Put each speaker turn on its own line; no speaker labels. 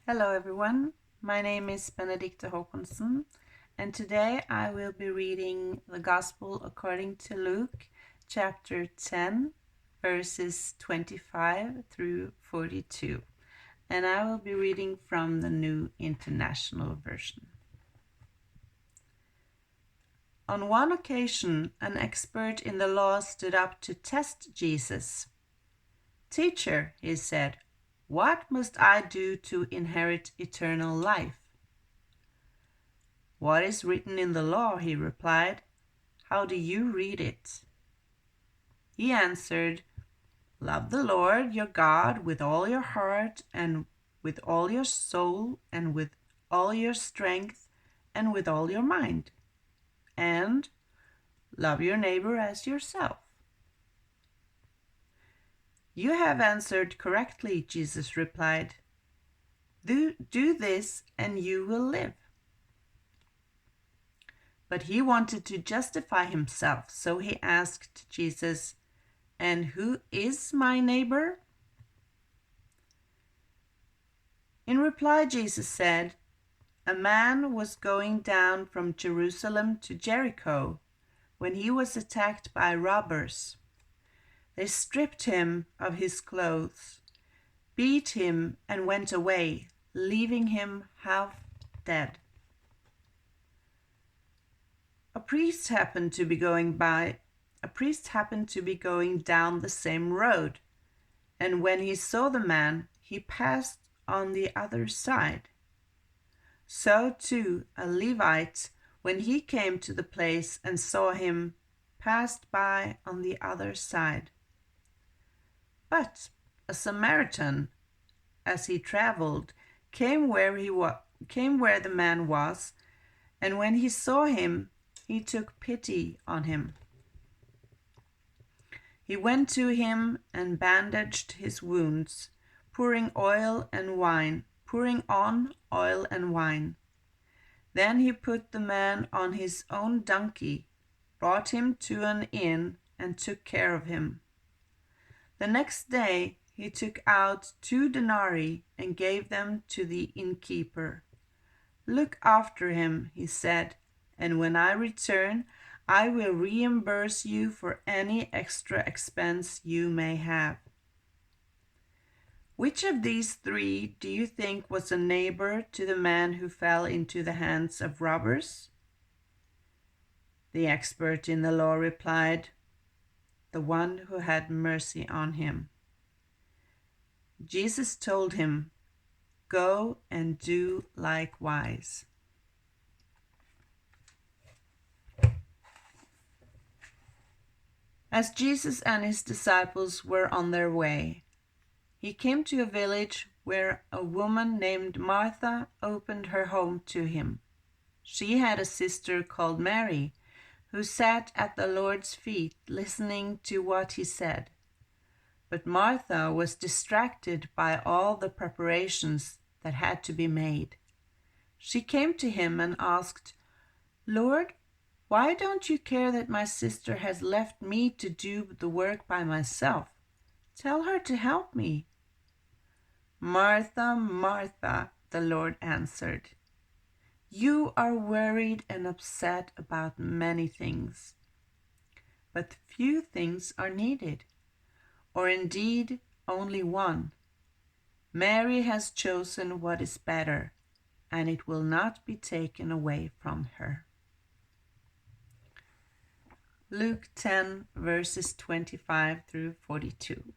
Hello everyone, my name is Benedikte Håkonsen, and today I will be reading the Gospel according to Luke, chapter 10, verses 25 through 42, and I will be reading from the New International Version. On one occasion, an expert in the law stood up to test Jesus. "Teacher," he said, "what must I do to inherit eternal life?" "What is written in the law?" he replied. "How do you read it?" He answered, "Love the Lord your God with all your heart and with all your soul and with all your strength and with all your mind. And love your neighbor as yourself." "You have answered correctly," Jesus replied. Do this and you will live." But he wanted to justify himself, so he asked Jesus, "And who is my neighbor?" In reply, Jesus said, "A man was going down from Jerusalem to Jericho when he was attacked by robbers. They stripped him of his clothes, beat him, and went away, leaving him half dead. A priest happened to be going down the same road, and when he saw the man, he passed on the other side. So too a Levite, when he came to the place and saw him, passed by on the other side. But a Samaritan, as he traveled, came where the man was, and when he saw him, he took pity on him. He went to him and bandaged his wounds, pouring on oil and wine. Then he put the man on his own donkey, brought him to an inn, and took care of him. The next day he took out 2 denarii and gave them to the innkeeper. "Look after him," he said, "and when I return, I will reimburse you for any extra expense you may have." Which of these 3 do you think was a neighbor to the man who fell into the hands of robbers? The expert in the law replied, "The one who had mercy on him." Jesus told him, "Go and do likewise." As Jesus and his disciples were on their way, he came to a village where a woman named Martha opened her home to him. She had a sister called Mary, who sat at the Lord's feet listening to what he said. But Martha was distracted by all the preparations that had to be made. She came to him and asked, "Lord, why don't you care that my sister has left me to do the work by myself? Tell her to help me." "Martha, Martha," the Lord answered, "you are worried and upset about many things, but few things are needed, or indeed only one. Mary has chosen what is better, and it will not be taken away from her." Luke 10, verses 25 through 42.